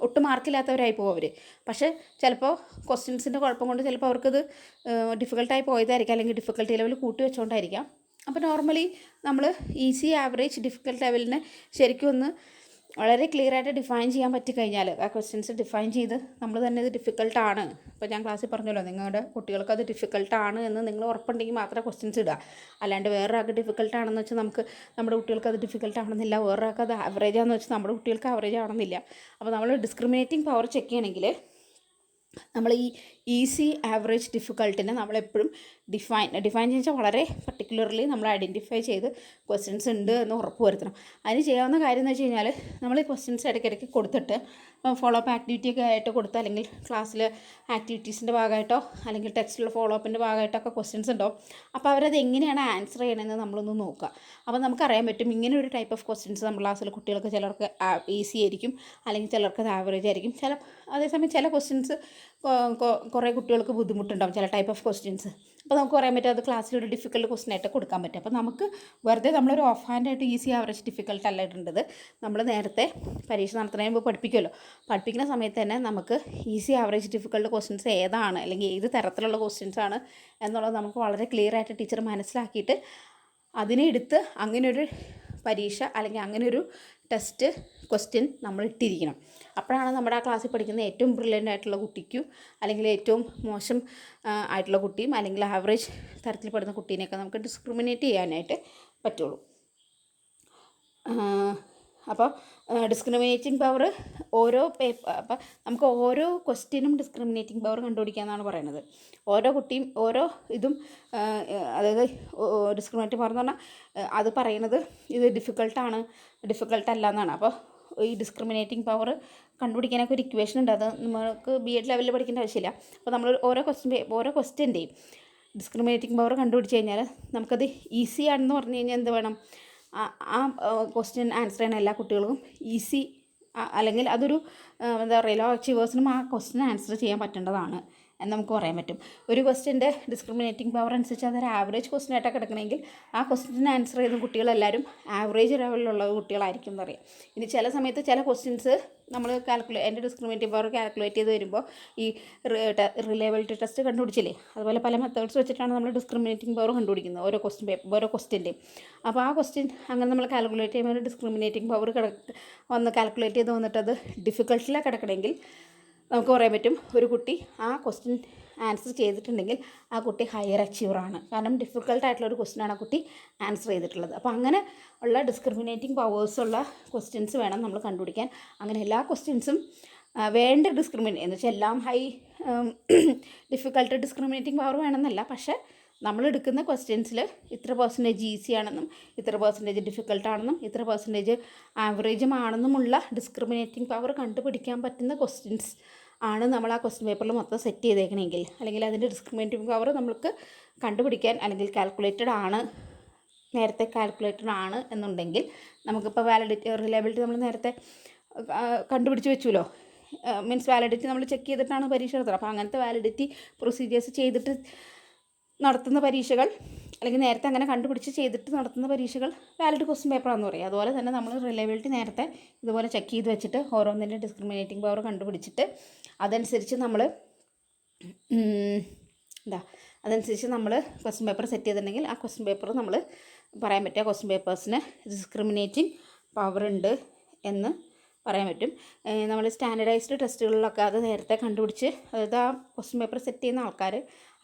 ഒട്ടും മാർക്കില്ലാത്തവരായി പോകും അവർ. പക്ഷേ ചിലപ്പോൾ ക്വസ്റ്റ്യൻസിൻ്റെ കുഴപ്പം കൊണ്ട് ചിലപ്പോൾ അവർക്കത് ഡിഫിക്കൽട്ടായി പോയതായിരിക്കാം, അല്ലെങ്കിൽ ഡിഫിക്കൽട്ടി ലെവൽ കൂട്ടി വെച്ചുകൊണ്ടായിരിക്കാം. അപ്പോൾ നോർമലി നമ്മൾ ഈസി, ആവറേജ്, ഡിഫിക്കൽട്ട് ലെവലിനെ ശരിക്കും ഒന്ന് വളരെ ക്ലിയറായിട്ട് ഡിഫൈൻ ചെയ്യാൻ പറ്റിക്കഴിഞ്ഞാൽ, ആ ക്വസ്റ്റ്യൻസ് ഡിഫൈൻ ചെയ്ത് നമ്മൾ തന്നെ ഇത് ഡിഫിക്കൽട്ടാണ്, ഇപ്പോൾ ഞാൻ ക്ലാസ്സിൽ പറഞ്ഞല്ലോ നിങ്ങളുടെ കുട്ടികൾക്ക് അത് ഡിഫിക്കൽട്ടാണ് എന്ന് നിങ്ങൾ ഉറപ്പുണ്ടെങ്കിൽ മാത്രമേ ക്വസ്റ്റ്യൻസ് ഇടുക. അല്ലാണ്ട് വേറൊരാൾക്ക് ഡിഫിക്കൽട്ടാണെന്ന് വെച്ചാൽ നമ്മുടെ കുട്ടികൾക്ക് അത് ഡിഫിക്കൽട്ടാണെന്നില്ല, വേറൊരാൾക്ക് അത് ആവറേജാണെന്ന് വെച്ചാൽ നമ്മുടെ കുട്ടികൾക്ക് ആവറേജ് ആവണമെന്നില്ല. അപ്പോൾ നമ്മൾ ഡിസ്ക്രിമിനേറ്റിംഗ് പവർ ചെക്ക് ചെയ്യണമെങ്കിൽ നമ്മൾ ഈ ഈസി, ആവറേജ്, ഡിഫിക്കൽട്ടിനെ നമ്മളെപ്പോഴും ഡിഫൈൻ ചെയ്താൽ വളരെ പർട്ടിക്കുലർലി നമ്മൾ ഐഡൻറ്റിഫൈ ചെയ്ത് ക്വസ്റ്റ്യൻസ് ഉണ്ട് എന്ന് ഉറപ്പ് വരുത്തണം. അതിന് ചെയ്യാവുന്ന കാര്യം എന്ന് വെച്ച് കഴിഞ്ഞാൽ നമ്മൾ ഈ ക്വസ്റ്റ്യൻസ് ഇടയ്ക്കിടയ്ക്ക് കൊടുത്തിട്ട് ഫോളോ അപ്പ് ആക്ടിവിറ്റി ഒക്കെ ആയിട്ട് കൊടുത്ത്, അല്ലെങ്കിൽ ക്ലാസ്സിൽ ആക്ടിവിറ്റീസിൻ്റെ ഭാഗമായിട്ടോ അല്ലെങ്കിൽ ടെക്സ്റ്റിലുള്ള ഫോളോ അപ്പിൻ്റെ ഭാഗമായിട്ടൊക്കെ ക്വസ്റ്റ്യൻസ് ഉണ്ടോ, അപ്പോൾ അവരത് എങ്ങനെയാണ് ആൻസർ ചെയ്യണമെന്ന് നമ്മളൊന്ന് നോക്കുക. അപ്പോൾ നമുക്കറിയാൻ പറ്റും ഇങ്ങനെ ഒരു ടൈപ്പ് ഓഫ് ക്വസ്റ്റ്യൻസ് നമ്മുടെ ക്ലാസ്സിൽ കുട്ടികൾക്ക് ചിലർക്ക് ഈസി ആയിരിക്കും, അല്ലെങ്കിൽ ചിലർക്ക് അത് ആവറേജ് ആയിരിക്കും. അതേസമയം ചില ക്വസ്റ്റ്യൻസ് കുറേ കുട്ടികൾക്ക് ബുദ്ധിമുട്ടുണ്ടാകും, ചില ടൈപ്പ് ഓഫ് ക്വസ്റ്റ്യൻസ്. അപ്പോൾ നമുക്ക് പറയാൻ പറ്റും അത് ക്ലാസ്സിലൊരു ഡിഫിക്കൽട്ട് ക്വസ്റ്റ്യൻ ആയിട്ട് കൊടുക്കാൻ പറ്റും. അപ്പോൾ നമുക്ക് വെറുതെ നമ്മളൊരു ഓഫ് ഹാൻഡായിട്ട് ഈസി, ആവറേജ്, ഡിഫിക്കൽട്ട് അല്ല ഇടേണ്ടത്. നമ്മൾ നേരത്തെ പരീക്ഷ നടത്തുന്നതിന് മുമ്പ് പഠിപ്പിക്കുമല്ലോ, പഠിപ്പിക്കുന്ന സമയത്ത് തന്നെ നമുക്ക് ഈസി, ആവറേജ്, ഡിഫിക്കൽട്ട് ക്വസ്റ്റ്യൻസ് ഏതാണ്, അല്ലെങ്കിൽ ഏത് തരത്തിലുള്ള ക്വസ്റ്റ്യൻസ് ആണ് എന്നുള്ളത് നമുക്ക് വളരെ ക്ലിയറായിട്ട് ടീച്ചർ മനസ്സിലാക്കിയിട്ട് അതിനെ എടുത്ത് അങ്ങനെയൊരു പരീക്ഷ അല്ലെങ്കിൽ അങ്ങനെയൊരു ടെസ്റ്റ് ക്വസ്റ്റ്യൻ നമ്മൾ ഇട്ടിരിക്കണം. അപ്പോഴാണ് നമ്മുടെ ആ ക്ലാസ്സിൽ പഠിക്കുന്ന ഏറ്റവും ബ്രില്യൻ്റ് ആയിട്ടുള്ള കുട്ടിക്കും, അല്ലെങ്കിൽ ഏറ്റവും മോശം ആയിട്ടുള്ള കുട്ടിയും, അല്ലെങ്കിൽ ആവറേജ് തരത്തിൽ പെടുന്ന കുട്ടീനെയൊക്കെ നമുക്ക് ഡിസ്ക്രിമിനേറ്റ് ചെയ്യാനായിട്ട് പറ്റുള്ളൂ. അപ്പോൾ ഡിസ്ക്രിമിനേറ്റിംഗ് പവർ അപ്പോൾ നമുക്ക് ഓരോ ക്വസ്റ്റ്യനും ഡിസ്ക്രിമിനേറ്റിംഗ് പവർ കണ്ടുപിടിക്കാമെന്നാണ് പറയുന്നത്. ഓരോ കുട്ടിയും ഓരോ ഇതും, അതായത് ഡിസ്ക്രിമിനേറ്റിംഗ് പവർ എന്ന് പറഞ്ഞാൽ അത് പറയുന്നത് ഇത് ഡിഫിക്കൽട്ടാണ്, ഡിഫിക്കൽട്ടല്ല എന്നാണ്. അപ്പോൾ ഈ ഡിസ്ക്രിമിനേറ്റിംഗ് പവർ കണ്ടുപിടിക്കാനൊക്കെ ഒരു ഇക്വേഷൻ ഉണ്ട്. അത് നമുക്ക് BEd ലെവലിൽ പഠിക്കേണ്ട ആവശ്യമില്ല. അപ്പോൾ നമ്മൾ ഓരോ ക്വസ്റ്റ്യൻ്റെയും ഡിസ്ക്രിമിനേറ്റിംഗ് പവർ കണ്ടുപിടിച്ച് കഴിഞ്ഞാൽ നമുക്കത് ഈസി ആണെന്ന് പറഞ്ഞു കഴിഞ്ഞാൽ എന്ത് വേണം, ആ ക്വസ്റ്റ്യൻ ആൻസർ ചെയ്യുന്ന എല്ലാ കുട്ടികൾക്കും ഈസി, അല്ലെങ്കിൽ അതൊരു എന്താ പറയുക, ലോ അച്ചീവേഴ്സിനും ആ ക്വസ്റ്റ്യൻ ആൻസർ ചെയ്യാൻ പറ്റേണ്ടതാണ് എന്ന് നമുക്ക് പറയാൻ പറ്റും. ഒരു ക്വസ്റ്റ്യൻ്റെ ഡിസ്ക്രിമിനേറ്റിംഗ് പവർ അനുസരിച്ച് അതൊരു ആവറേജ് ക്വസ്റ്റ്യൻ ആയിട്ടൊക്കെ കിടക്കണമെങ്കിൽ ആ ക്വസ്റ്റ്യൻ ആൻസർ ചെയ്യുന്ന കുട്ടികളെല്ലാവരും ആവറേജ് ലെവലിലുള്ള കുട്ടികളായിരിക്കും എന്ന് പറയാം. ഇനി ചില സമയത്ത് ചില ക്വസ്റ്റ്യൻസ് നമ്മൾ എൻ്റെ ഡിസ്ക്രിമിനേറ്റീവ് പവർ കാൽക്കുലേറ്റ് ചെയ്ത് വരുമ്പോൾ ഈ റിലയബിലിറ്റി ടെസ്റ്റ് കണ്ടുപിടിച്ചില്ലേ, അതുപോലെ പല മെത്തേഡ്സ് വെച്ചിട്ടാണ് നമ്മൾ ഡിസ്ക്രിമിനേറ്റിംഗ് പവർ കണ്ടുപിടിക്കുന്നത് ഓരോ ക്വസ്റ്റ്യൻ്റെയും. അപ്പോൾ ആ ക്വസ്റ്റ്യൻ അങ്ങനെ നമ്മൾ കാൽക്കുലേറ്റ് ചെയ്യുമ്പോൾ ഡിസ്ക്രിമിനേറ്റിംഗ് പവർ വന്ന് കാൽക്കുലേറ്റ് ചെയ്ത് വന്നിട്ട് അത് ഡിഫിക്കൽട്ടിലാണ് കിടക്കണമെങ്കിൽ നമുക്ക് പറയാൻ പറ്റും ഒരു കുട്ടി ആ ക്വസ്റ്റ്യൻ ആൻസർ ചെയ്തിട്ടുണ്ടെങ്കിൽ ആ കുട്ടി ഹയർ അച്ചീവറാണ്. കാരണം ഡിഫിക്കൽട്ടായിട്ടുള്ള ഒരു ക്വസ്റ്റ്യനാണ് ആ കുട്ടി ആൻസർ ചെയ്തിട്ടുള്ളത്. അപ്പോൾ അങ്ങനെ ഉള്ള ഡിസ്ക്രിമിനേറ്റിംഗ് പവേഴ്സുള്ള ക്വസ്റ്റ്യൻസ് വേണം നമ്മൾ കണ്ടുപിടിക്കാൻ. അങ്ങനെ എല്ലാ ക്വസ്റ്റ്യൻസും വേണ്ട എന്ന് വെച്ചാൽ എല്ലാം ഹൈ ഡിഫിക്കൽട്ട് ഡിസ്ക്രിമിനേറ്റിംഗ് പവർ വേണമെന്നല്ല, പക്ഷേ നമ്മളെടുക്കുന്ന ക്വസ്റ്റ്യൻസിൽ ഇത്ര പെർസെൻറ്റേജ് ഈസി ആണെന്നും ഇത്ര പെർസെൻറ്റേജ് ഡിഫിക്കൽട്ടാണെന്നും ഇത്ര പെർസെൻറ്റേജ് ആവറേജും ആണെന്നുമുള്ള ഡിസ്ക്രിമിനേറ്റിംഗ് പവർ കണ്ടുപിടിക്കാൻ പറ്റുന്ന ക്വസ്റ്റ്യൻസ് ആണ് നമ്മൾ ആ ക്വസ്റ്റ്യൻ പേപ്പറിൽ മൊത്തം സെറ്റ് ചെയ്തേക്കണമെങ്കിൽ, അല്ലെങ്കിൽ അതിൻ്റെ ഡിസ്ക്രിമിനേറ്റിംഗ് പവർ നമുക്ക് കണ്ടുപിടിക്കാൻ അല്ലെങ്കിൽ നേരത്തെ കാൽക്കുലേറ്റഡ് ആണ് എന്നുണ്ടെങ്കിൽ നമുക്കിപ്പോൾ റിലയബിലിറ്റി നമ്മൾ നേരത്തെ കണ്ടുപിടിച്ച് വെച്ചുല്ലോ, മീൻസ് വാലിഡിറ്റി നമ്മൾ ചെക്ക് ചെയ്തിട്ടാണ് പരീക്ഷ നടത്തുന്നത്. അപ്പോൾ അങ്ങനത്തെ വാലിഡിറ്റി പ്രൊസീജിയേഴ്സ് ചെയ്തിട്ട് നടത്തുന്ന പരീക്ഷകൾ, അല്ലെങ്കിൽ നേരത്തെ അങ്ങനെ കണ്ടുപിടിച്ച് ചെയ്തിട്ട് നടത്തുന്ന പരീക്ഷകൾ വാലിഡ് ക്വസ്റ്റ്യൻ പേപ്പറാണെന്ന് പറയും. അതുപോലെ തന്നെ നമ്മൾ റിലയബിലിറ്റി നേരത്തെ ഇതുപോലെ ചെക്ക് ചെയ്ത് വെച്ചിട്ട് ഓരോന്നിൻ്റെ ഡിസ്ക്രിമിനേറ്റിംഗ് പവർ കണ്ടുപിടിച്ചിട്ട് അതനുസരിച്ച് നമ്മൾ ക്വസ്റ്റ്യൻ പേപ്പർ സെറ്റ് ചെയ്തിട്ടുണ്ടെങ്കിൽ ആ ക്വസ്റ്റ്യൻ പേപ്പർ നമ്മൾ പറയാൻ പറ്റുക ക്വസ്റ്റ്യൻ പേപ്പേഴ്സിന് ഡിസ്ക്രിമിനേറ്റിംഗ് പവർ ഉണ്ട് എന്ന് പറയാൻ പറ്റും. നമ്മൾ സ്റ്റാൻഡർഡൈസ്ഡ് ടെസ്റ്റുകളിലൊക്കെ അത് നേരത്തെ കണ്ടുപിടിച്ച്, അതായത് ആ ക്വസ്റ്റ്യൻ പേപ്പർ സെറ്റ് ചെയ്യുന്ന ആൾക്കാർ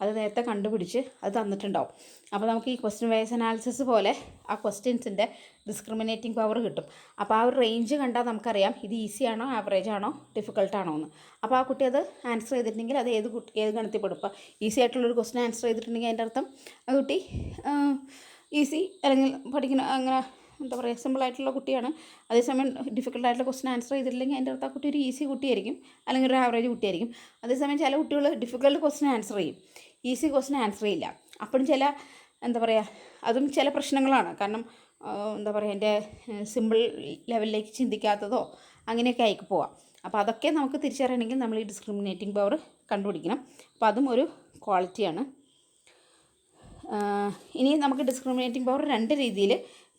അത് നേരത്തെ കണ്ടുപിടിച്ച് അത് തന്നിട്ടുണ്ടാവും. അപ്പോൾ നമുക്ക് ഈ ക്വസ്റ്റ്യൻ വൈസ് അനാലിസിസ് പോലെ ആ ക്വസ്റ്റ്യൻസിൻ്റെ ഡിസ്ക്രിമിനേറ്റിംഗ് പവർ കിട്ടും. അപ്പോൾ ആ ഒരു റേഞ്ച് കണ്ടാൽ നമുക്കറിയാം ഇത് ഈസി ആണോ ആവറേജ് ആണോ ഡിഫിക്കൽട്ടാണോ എന്ന്. അപ്പോൾ ആ കുട്ടി അത് ആൻസർ ചെയ്തിട്ടുണ്ടെങ്കിൽ അത് ഏത് ഗണത്തിൽ പെടും. ഇപ്പോൾ ഈസി ആയിട്ടുള്ളൊരു ക്വസ്റ്റ്യൻ ആൻസർ ചെയ്തിട്ടുണ്ടെങ്കിൽ അതിൻ്റെ അർത്ഥം ആ കുട്ടി ഈസി അല്ലെങ്കിൽ പഠിക്കുന്ന അങ്ങനെ എന്താ പറയുക സിമ്പിളായിട്ടുള്ള കുട്ടിയാണ്. അതേസമയം ഡിഫിക്കൽട്ടായിട്ടുള്ള ക്വസ്റ്റ്യൻ ആൻസർ ചെയ്തിട്ടില്ലെങ്കിൽ അതിൻ്റെ അർത്ഥം ആ കുട്ടി ഒരു ഈസി കുട്ടിയായിരിക്കും അല്ലെങ്കിൽ ഒരു ആവറേജ് കുട്ടിയായിരിക്കും. അതേസമയം ചില കുട്ടികൾ ഡിഫിക്കൽട്ട് ക്വസ്റ്റ്യൻ ആൻസർ ചെയ്യും, ഈസി ക്വസ്റ്റ്യൻ ആൻസർ ചെയ്യില്ല. അപ്പോഴും എന്താ പറയുക അതും ചില പ്രശ്നങ്ങളാണ്. കാരണം എന്താ പറയുക എൻ്റെ സിമ്പിൾ ലെവലിലേക്ക് ചിന്തിക്കാത്തതോ അങ്ങനെയൊക്കെ ആയിക്ക് പോവാം. അപ്പോൾ അതൊക്കെ നമുക്ക് തിരിച്ചറിയണമെങ്കിൽ നമ്മൾ ഈ ഡിസ്ക്രിമിനേറ്റിംഗ് പവർ കണ്ടുപിടിക്കണം. അപ്പോൾ അതും ഒരു ക്വാളിറ്റിയാണ്. ഇനി നമുക്ക് ഡിസ്ക്രിമിനേറ്റിംഗ് പവർ രണ്ട് രീതിയിൽ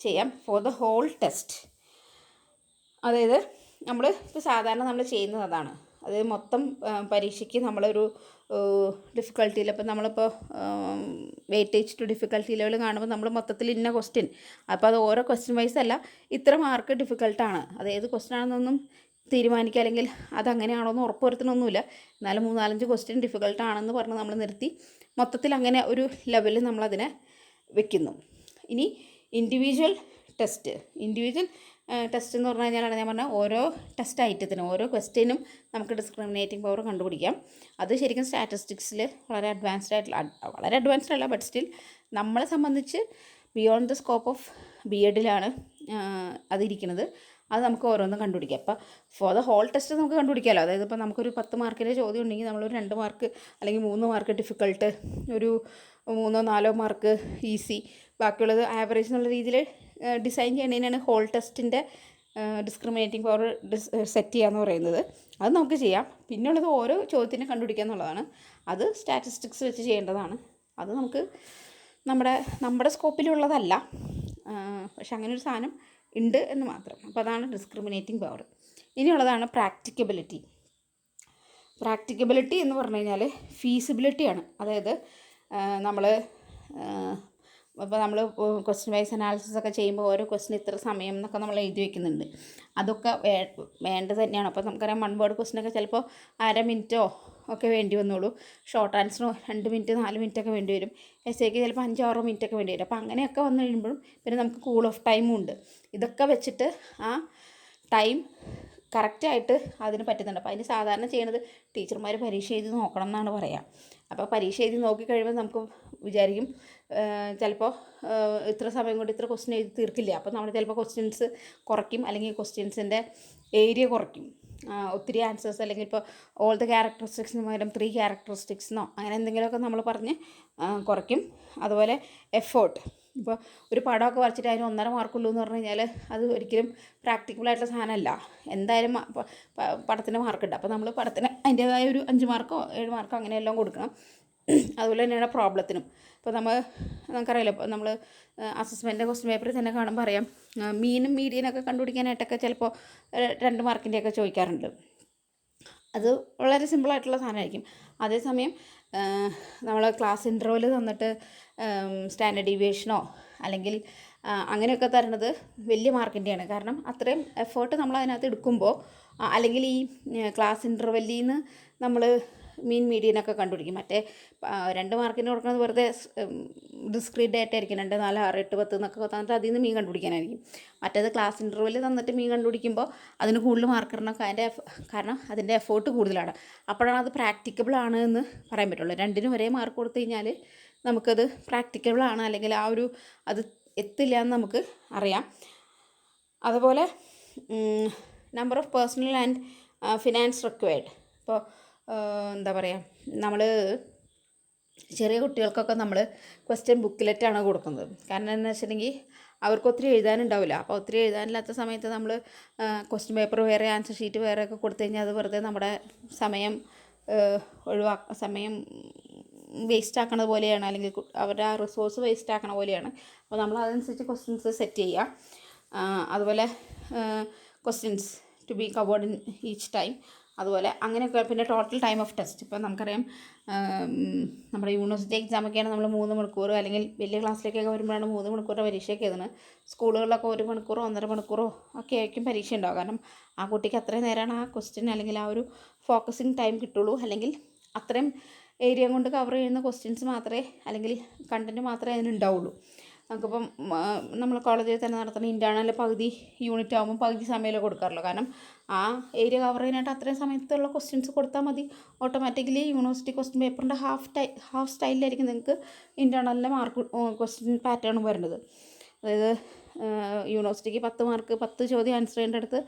ചെയ്യാം. ഫോർ ദ ഹോൾ ടെസ്റ്റ്, അതായത് ഇപ്പോൾ സാധാരണ നമ്മൾ ചെയ്യുന്നത് അതാണ്. അതായത് മൊത്തം പരീക്ഷയ്ക്ക് നമ്മളൊരു ഡിഫിക്കൽട്ടിയിൽ, ഇപ്പോൾ നമ്മളിപ്പോൾ വെയിറ്റേജ് ടു ഡിഫിക്കൽട്ടി ലെവൽ കാണുമ്പോൾ നമ്മൾ മൊത്തത്തിൽ ഇന്ന ക്വസ്റ്റ്യൻ, അപ്പോൾ അത് ഓരോ ക്വസ്റ്റ്യൻ വൈസ് അല്ല ഇത്ര മാർക്ക് ഡിഫിക്കൽട്ടാണ്, അത് ഏത് ക്വസ്റ്റ്യൻ ആണെന്നൊന്നും തീരുമാനിക്കുക അല്ലെങ്കിൽ അതങ്ങനെയാണോ എന്ന് ഉറപ്പ് വരുത്തണമൊന്നുമില്ല. എന്നാലും 3-4 ക്വസ്റ്റ്യൻ ഡിഫിക്കൽട്ടാണെന്ന് പറഞ്ഞ് നമ്മൾ നിർത്തി മൊത്തത്തിൽ അങ്ങനെ ഒരു ലെവലിൽ നമ്മളതിനെ വെക്കുന്നു. ഇനി ഇൻഡിവിജ്വൽ ടെസ്റ്റ് എന്ന് പറഞ്ഞു കഴിഞ്ഞാലാണ് ഞാൻ പറഞ്ഞ ഓരോ ടെസ്റ്റ് ഐറ്റത്തിനും ഓരോ ക്വസ്റ്റ്യനും നമുക്ക് ഡിസ്ക്രിമിനേറ്റിംഗ് പവർ കണ്ടുപിടിക്കാം. അത് ശരിക്കും സ്റ്റാറ്റിസ്റ്റിക്സിൽ വളരെ അഡ്വാൻസ്ഡ് അല്ല, ബട്ട് സ്റ്റിൽ നമ്മളെ സംബന്ധിച്ച് ബിയോണ്ട് ദ സ്കോപ്പ് ഓഫ് BEdലാണ് അതിരിക്കുന്നത്. അത് നമുക്ക് ഓരോന്നും കണ്ടുപിടിക്കാം. അപ്പോൾ ഫോർ ദ ഹോൾ ടെസ്റ്റ് നമുക്ക് കണ്ടുപിടിക്കാമല്ലോ. അതായത് ഇപ്പോൾ നമുക്കൊരു 10 മാർക്കിൻ്റെ ചോദ്യം ഉണ്ടെങ്കിൽ നമ്മളൊരു 2 മാർക്ക് അല്ലെങ്കിൽ 3 മാർക്ക് ഡിഫിക്കൽട്ട്, ഒരു 3-4 മാർക്ക് ഈസി, ബാക്കിയുള്ളത് ആവറേജ് എന്നുള്ള രീതിയിൽ ഡിസൈൻ ചെയ്യുന്നതിനാണ് ഹോൾ ടെസ്റ്റിൻ്റെ ഡിസ്ക്രിമിനേറ്റിംഗ് പവർ സെറ്റ് ചെയ്യുക എന്ന് പറയുന്നത്. അത് നമുക്ക് ചെയ്യാം. പിന്നെയുള്ളത് ഓരോ ചോദ്യത്തിനെ കണ്ടുപിടിക്കുക എന്നുള്ളതാണ്. അത് സ്റ്റാറ്റിസ്റ്റിക്സ് വെച്ച് ചെയ്യേണ്ടതാണ്. അത് നമുക്ക് നമ്മുടെ സ്കോപ്പിലുള്ളതല്ല, പക്ഷെ അങ്ങനെ ഒരു സാധനം ഉണ്ട് എന്ന് മാത്രം. അപ്പോൾ അതാണ് ഡിസ്ക്രിമിനേറ്റിംഗ് പവർ. ഇനിയുള്ളതാണ് പ്രാക്ടിക്കബിലിറ്റി എന്ന് പറഞ്ഞു കഴിഞ്ഞാൽ ഫീസിബിലിറ്റിയാണ്. അതായത് അപ്പോൾ നമ്മൾ ക്വസ്റ്റ്യൻ വൈസ് അനാലിസിസ് ഒക്കെ ചെയ്യുമ്പോൾ ഓരോ ക്വസ്റ്റ്യൻ ഇത്ര സമയം എന്നൊക്കെ നമ്മൾ എഴുതി വയ്ക്കുന്നുണ്ട്. അതൊക്കെ വേണ്ടത് തന്നെയാണ്. അപ്പോൾ നമുക്കറിയാം 1 വേർഡ് ക്വസ്റ്റ്യനൊക്കെ ചിലപ്പോൾ 1/2 മിനിറ്റോ ഒക്കെ വേണ്ടി വന്നോളൂ. ഷോർട്ട് ആൻസറിന് 2 മിനിറ്റ് 4 മിനിറ്റൊക്കെ വേണ്ടി വരും. എസ്സേക്ക് ചിലപ്പോൾ 5-6 മിനിറ്റൊക്കെ വേണ്ടി വരും. അപ്പോൾ അങ്ങനെയൊക്കെ വന്നു കഴിയുമ്പോഴും പിന്നെ നമുക്ക് കൂൾ ഓഫ് ടൈമും ഉണ്ട്. ഇതൊക്കെ വെച്ചിട്ട് ആ ടൈം കറക്റ്റായിട്ട് അതിന് പറ്റുന്നുണ്ട്. അപ്പോൾ അതിന് സാധാരണ ചെയ്യണത് ടീച്ചർമാർ പരീക്ഷ എഴുതി നോക്കണം എന്നാണ് പറയുക. അപ്പോൾ പരീക്ഷ എഴുതി നോക്കിക്കഴിയുമ്പോൾ നമുക്ക് വിചാരിക്കും ചിലപ്പോൾ ഇത്ര സമയം കൊണ്ട് ഇത്ര ക്വസ്റ്റ്യൻ എഴുതി തീർക്കില്ല. അപ്പോൾ നമ്മൾ ചിലപ്പോൾ ക്വസ്റ്റ്യൻസ് കുറയ്ക്കും, അല്ലെങ്കിൽ ക്വസ്റ്റ്യൻസിൻ്റെ ഏരിയ കുറയ്ക്കും. ഒത്തിരി ആൻസേഴ്സ് അല്ലെങ്കിൽ ഇപ്പോൾ ഓൾ ദ ക്യാരക്ടറിസ്റ്റിക്സിന് പകരം 3 ക്യാരക്ടറിസ്റ്റിക്സിനോ അങ്ങനെ എന്തെങ്കിലുമൊക്കെ നമ്മൾ പറഞ്ഞ് കുറയ്ക്കും. അതുപോലെ എഫേർട്ട്, ഇപ്പോൾ ഒരു പടമൊക്കെ വരച്ചിട്ട് അതിന് 1.5 മാർക്കുള്ളൂ എന്ന് പറഞ്ഞു കഴിഞ്ഞാൽ അത് ഒരിക്കലും പ്രാക്ടിക്കബിളായിട്ടുള്ള സാധനമല്ല. എന്തായാലും പടത്തിന് മാർക്കുണ്ട്. അപ്പോൾ നമ്മൾ പടത്തിന് അതിൻ്റേതായ ഒരു 5 മാർക്കോ 7 മാർക്കോ അങ്ങനെയെല്ലാം കൊടുക്കണം. അതുപോലെ തന്നെയാണ് പ്രോബ്ലത്തിനും. ഇപ്പോൾ നമുക്കറിയാലോ, ഇപ്പോൾ നമ്മൾ അസസ്മെൻറ്റ് ക്വസ്റ്റ്യൻ പേപ്പറിൽ തന്നെ കാണുമ്പോൾ അറിയാം, മീനും മീഡിയനൊക്കെ കണ്ടുപിടിക്കാനായിട്ടൊക്കെ ചിലപ്പോൾ 2 മാർക്കിൻ്റെയൊക്കെ ചോദിക്കാറുണ്ട്. അത് വളരെ സിമ്പിളായിട്ടുള്ള സാധനമായിരിക്കും. അതേസമയം നമ്മൾ ക്ലാസ് ഇൻ്റർവെൽ തന്നിട്ട് സ്റ്റാൻഡേർഡ് ഡീവിയേഷനോ അല്ലെങ്കിൽ അങ്ങനെയൊക്കെ തരുന്നത് വലിയ മാർക്കിൻ്റെയാണ്. കാരണം അത്രയും എഫേർട്ട് നമ്മൾ അതിനകത്ത് എടുക്കുമ്പോൾ, അല്ലെങ്കിൽ ഈ ക്ലാസ് ഇൻ്റർവെല്ലിൽ നിന്ന് നമ്മൾ മീൻ മീഡിയനൊക്കെ കണ്ടുപിടിക്കും. മറ്റേ 2 മാർക്കിന് കൊടുക്കുന്നത് വെറുതെ ഡിസ്ക്രീറ്റ് ഡേറ്റ ആയിരിക്കും, 2, 4, 6, 8, 10 എന്നൊക്കെ തന്നിട്ട് അതിൽ നിന്ന് മീൻ കണ്ടുപിടിക്കാനായിരിക്കും. മറ്റേത് ക്ലാസ് ഇൻ്റർവെൽ തന്നിട്ട് മീൻ കണ്ടുപിടിക്കുമ്പോൾ അതിന് കൂടുതൽ മാർക്ക് ഇടണം. കാരണം അതിൻ്റെ എഫേർട്ട് കൂടുതലാണ്. അപ്പോഴാണ് അത് പ്രാക്ടിക്കബിൾ ആണ് എന്ന് പറയാൻ പറ്റുള്ളൂ. 2നും ഒരേ മാർക്ക് കൊടുത്തു കഴിഞ്ഞാൽ നമുക്കത് പ്രാക്ടിക്കബിൾ ആണ്, അല്ലെങ്കിൽ അത് എത്തില്ല എന്ന് നമുക്ക് അറിയാം. അതുപോലെ number of personal and finance required. ഇപ്പോൾ എന്താ പറയുക, നമ്മൾ ചെറിയ കുട്ടികൾക്കൊക്കെ നമ്മൾ ക്വസ്റ്റ്യൻ ബുക്കിലെറ്റാണ് കൊടുക്കുന്നത്. കാരണം എന്താണെന്ന് വെച്ചിട്ടുണ്ടെങ്കിൽ അവർക്ക് ഒത്തിരി എഴുതാനുണ്ടാവില്ല. അപ്പോൾ ഒത്തിരി എഴുതാനില്ലാത്ത സമയത്ത് നമ്മൾ ക്വസ്റ്റ്യൻ പേപ്പർ വേറെ, ആൻസർ ഷീറ്റ് വേറെ ഒക്കെ കൊടുത്തു കഴിഞ്ഞാൽ അത് വെറുതെ നമ്മുടെ സമയം സമയം വേസ്റ്റ് ആക്കണ പോലെയാണ്, അല്ലെങ്കിൽ അവരുടെ ആ റിസോഴ്സ് വേസ്റ്റ് ആക്കണ പോലെയാണ്. അപ്പോൾ നമ്മൾ അതനുസരിച്ച് ക്വസ്റ്റ്യൻസ് സെറ്റ് ചെയ്യുക. അതുപോലെ questions to be covered in each time. അതുപോലെ അങ്ങനെയൊക്കെ. പിന്നെ ടോട്ടൽ ടൈം ഓഫ് ടെസ്റ്റ്. ഇപ്പോൾ നമുക്കറിയാം, നമ്മുടെ യൂണിവേഴ്സിറ്റി എക്സാമൊക്കെയാണ് നമ്മൾ 3 മണിക്കൂർ, അല്ലെങ്കിൽ വലിയ ക്ലാസ്സിലേക്കൊക്കെ വരുമ്പോഴാണ് 3 മണിക്കൂറിൻ്റെ പരീക്ഷയൊക്കെ എഴുതുന്നത്. സ്കൂളുകളിലൊക്കെ 1 മണിക്കൂറോ 1.5 മണിക്കൂറോ ഒക്കെ ആയിരിക്കും പരീക്ഷ ഉണ്ടാവുക. കാരണം ആ കുട്ടിക്ക് അത്രയും നേരമാണ് ആ ക്വസ്റ്റ്യൻ അല്ലെങ്കിൽ ആ ഒരു ഫോക്കസിങ് ടൈം കിട്ടുള്ളൂ. അല്ലെങ്കിൽ അത്രയും ഏരിയ കൊണ്ട് കവർ ചെയ്യുന്ന ക്വസ്റ്റ്യൻസ് മാത്രമേ, അല്ലെങ്കിൽ കണ്ടൻറ്റ് മാത്രമേ അതിനുണ്ടാവുള്ളൂ. നമുക്കിപ്പം നമ്മൾ കോളേജിൽ തന്നെ നടത്തുന്ന ഇൻറ്റേർണൽ പകുതി യൂണിറ്റ് ആകുമ്പോൾ പകുതി സമയമേ കൊടുക്കാറുള്ളൂ. കാരണം ആ ഏരിയ കവർ ചെയ്യാനായിട്ട് അത്രയും സമയത്തുള്ള ക്വസ്റ്റ്യൻസ് കൊടുത്താൽ മതി. ഓട്ടോമാറ്റിക്കലി യൂണിവേഴ്സിറ്റി ക്വസ്റ്റ്യൻ പേപ്പറിൻ്റെ ഹാഫ് സ്റ്റൈലിലായിരിക്കും നിങ്ങൾക്ക് ഇൻറ്റേർണലിൻ്റെ മാർക്ക് ക്വസ്റ്റ്യൻ പാറ്റേൺ വരുന്നത്. അതായത് യൂണിവേഴ്സിറ്റിക്ക് 10 മാർക്ക് 10 ചോദ്യം ആൻസർ ചെയ്യേണ്ടടുത്ത്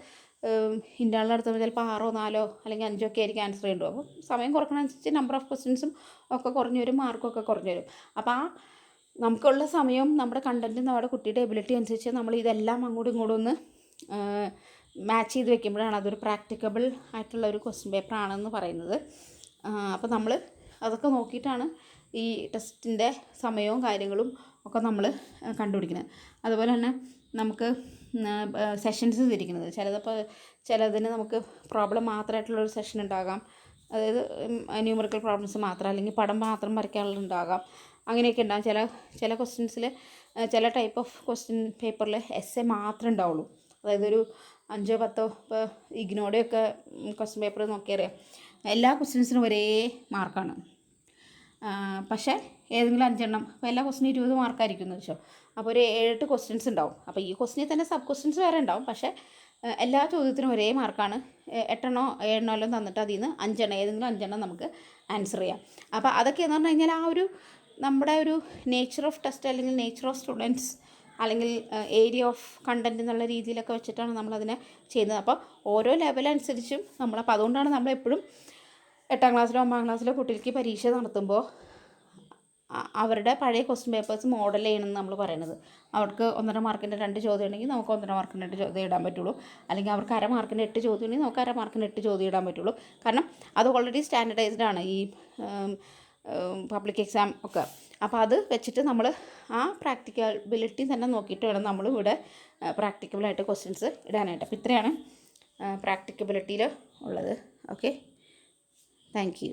ഇൻറ്റേർണൽ എടുത്തുമ്പോൾ ചിലപ്പോൾ 6, 4 അല്ലെങ്കിൽ 5 ഒക്കെ ആയിരിക്കും ആൻസർ ചെയ്യേണ്ടത്. അപ്പോൾ സമയം കുറക്കണനുസരിച്ച് നമ്പർ ഓഫ് ക്വസ്റ്റ്യൻസും ഒക്കെ കുറഞ്ഞു വരും, മാർക്കൊക്കെ കുറഞ്ഞു വരും. അപ്പോൾ ആ നമുക്കുള്ള സമയവും നമ്മുടെ കണ്ടൻറ്റും നമ്മുടെ കുട്ടിയുടെ എബിലിറ്റി അനുസരിച്ച് നമ്മൾ ഇതെല്ലാം അങ്ങോട്ടും ഇങ്ങോട്ടും ഒന്ന് മാച്ച് ചെയ്ത് വെക്കുമ്പോഴാണ് അതൊരു പ്രാക്ടിക്കബിൾ ആയിട്ടുള്ള ഒരു ക്വസ്റ്റ്യൻ പേപ്പറാണെന്ന് പറയുന്നത്. അപ്പോൾ നമ്മൾ അതൊക്കെ നോക്കിയിട്ടാണ് ഈ ടെസ്റ്റിൻ്റെ സമയവും കാര്യങ്ങളും ഒക്കെ നമ്മൾ കണ്ടുപിടിക്കുന്നത്. അതുപോലെ തന്നെ നമുക്ക് സെഷൻസ് തിരിക്കുന്നത്. ചിലതിന് നമുക്ക് പ്രോബ്ലം മാത്രമായിട്ടുള്ളൊരു സെഷൻ ഉണ്ടാകാം. അതായത് ന്യൂമറിക്കൽ പ്രോബ്ലംസ് മാത്രം, അല്ലെങ്കിൽ പടം മാത്രം വരയ്ക്കാനുള്ളതുണ്ടാകാം. അങ്ങനെയൊക്കെ ഉണ്ടാകും. ചില ക്വസ്റ്റ്യൻസിൽ, ചില ടൈപ്പ് ഓഫ് ക്വസ്റ്റ്യൻ പേപ്പറിൽ എസ്സേ മാത്രമേ ഉണ്ടാവുള്ളൂ. അതായത് ഒരു 5, 10 ഇപ്പോൾ ഇഗ്നോയുടെയൊക്കെ ക്വസ്റ്റ്യൻ പേപ്പർ നോക്കിയറിയാം, എല്ലാ ക്വസ്റ്റ്യൻസിനും ഒരേ മാർക്കാണ്. പക്ഷേ ഏതെങ്കിലും 5 എണ്ണം, അപ്പോൾ എല്ലാ ക്വസ്റ്റ്യനും 20 മാർക്കായിരിക്കും എന്ന് വെച്ചോ. അപ്പോൾ ഒരു 7-8 ക്വസ്റ്റ്യൻസ് ഉണ്ടാവും. അപ്പോൾ ഈ ക്വസ്റ്റ്യനിൽ തന്നെ സബ് ക്വസ്റ്റ്യൻസ് വേറെ ഉണ്ടാവും. പക്ഷേ എല്ലാ ചോദ്യത്തിനും ഒരേ മാർക്കാണ്. 8 7 തന്നിട്ട് അതിൽ നിന്ന് 5 ഏതെങ്കിലും 5 നമുക്ക് ആൻസർ ചെയ്യാം. അപ്പോൾ അതൊക്കെ എന്ന് പറഞ്ഞു കഴിഞ്ഞാൽ ആ ഒരു നമ്മുടെ ഒരു നേച്ചർ ഓഫ് ടെസ്റ്റ്, അല്ലെങ്കിൽ നേച്ചർ ഓഫ് സ്റ്റുഡൻസ്, അല്ലെങ്കിൽ ഏരിയ ഓഫ് കണ്ടൻറ്റ് എന്നുള്ള രീതിയിലൊക്കെ വെച്ചിട്ടാണ് നമ്മളതിനെ ചെയ്യുന്നത്. അപ്പോൾ ഓരോ ലെവലനുസരിച്ചും അപ്പോൾ അതുകൊണ്ടാണ് നമ്മളെപ്പോഴും 8ാം ക്ലാസ്സിലോ 9ാം ക്ലാസ്സിലോ കുട്ടികൾക്ക് പരീക്ഷ നടത്തുമ്പോൾ അവരുടെ പഴയ ക്വസ്റ്റ്യൻ പേപ്പേഴ്സ് മോഡൽ ചെയ്യണമെന്ന് നമ്മൾ പറയുന്നത്. അവർക്ക് 1.5 മാർക്കിൻ്റെ 2 ചോദ്യം ഉണ്ടെങ്കിൽ നമുക്ക് 1.5 മാർക്കിൻ്റെ 2 ചോദ്യം ഇടാൻ പറ്റുള്ളൂ. അല്ലെങ്കിൽ അവർക്ക് 1/2 മാർക്കിൻ്റെ 8 ചോദ്യം ഉണ്ടെങ്കിൽ നമുക്ക് 1/2 മാർക്കിൻ്റെ 8 ചോദ്യം ഇടാൻ പറ്റുള്ളൂ. കാരണം അത് ഓൾറെഡി സ്റ്റാൻഡർഡൈസ്ഡ് ആണ് ഈ പബ്ലിക് എക്സാം ഒക്കെ. അപ്പോൾ അത് വെച്ചിട്ട് നമ്മൾ ആ പ്രാക്ടിക്കബിലിറ്റി തന്നെ നോക്കിയിട്ട് വേണം നമ്മൾ ഇവിടെ പ്രാക്ടിക്കബിളായിട്ട് ക്വസ്റ്റ്യൻസ് ഇടാനായിട്ട്. അപ്പോൾ ഇത്രയാണ് പ്രാക്ടിക്കബിലിറ്റിയിൽ ഉള്ളത്. Okay, thank you.